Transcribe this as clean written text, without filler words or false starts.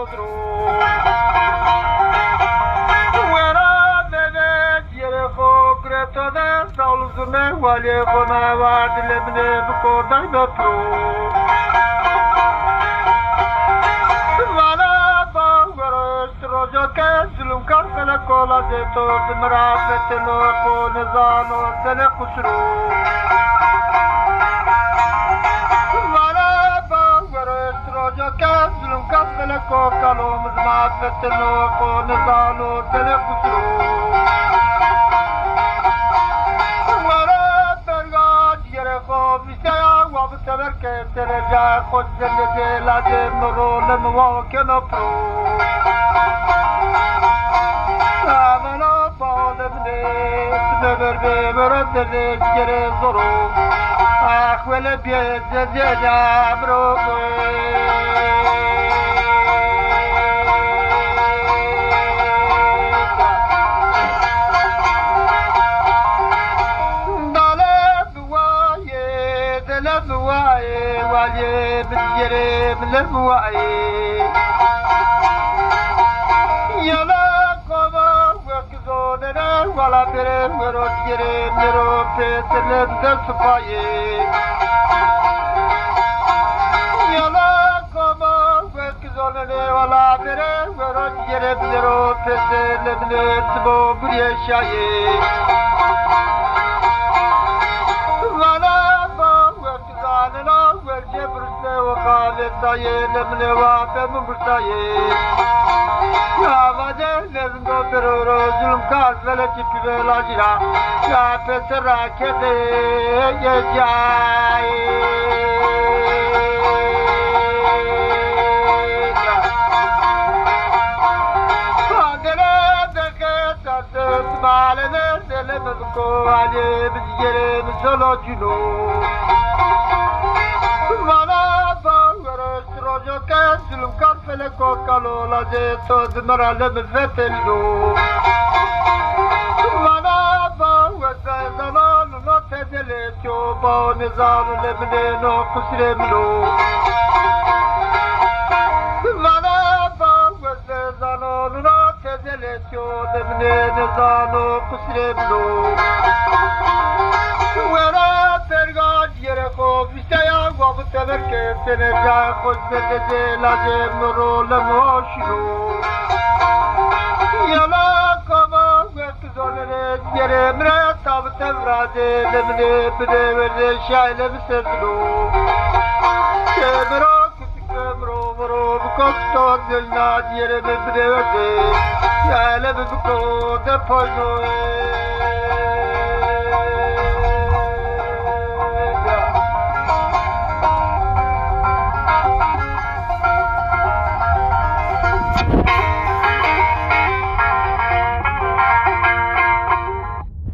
kudru wera bebe yere ko greto de saulzune wale kona wadle bne ko dai bapro wala ba wera strojo ke zulum kar kala kola de to mrafet no ko nizano sene kusru كاسلم كاسلك وكلهم زمات فتنوك ونزالو تلقسرو ورات برغات يرخو بسيا وبسبر كترجع قدر لجيلا جمرو لمواك نفرو آمنا بالبني تبر ببرد لجري زرو أخوال بيد زيجا بروكوي بالجريم للموعي يلا قضا وكزوننا ولا بريم ورود جريم نرو بيت لنزل صفايي يلا قضا وكزوننا ولا بريم ورود جريم نرو بيت لنزل سبو بريشايي Sayın emne vafem bursaye ya vade lezgo peroro zulm kaz vele tipi vela jira ya pesra kede ye jai adere deke tat malene dele mezko ale bizgere misolo juno كاسلم كرفلك وكالو لجيتو دمر لمفتلو وانا باوة زلال نتدلتو باو نزال لمنينو قسرملو وانا باوة زلال نتدلتو لمنين نزالو قسرملو وانا ترغاد يرخو فيستيا وابتبر كيفتن جاي خود بلدي لازم نرو لموشنو يلا كما وكزونني يري مريتا بتبرادي لمني بدي وري شاي لبسدلو كبرو كتكمرو مرو بكوكتو دلنا يري بدي وري يا لبكو دفجوي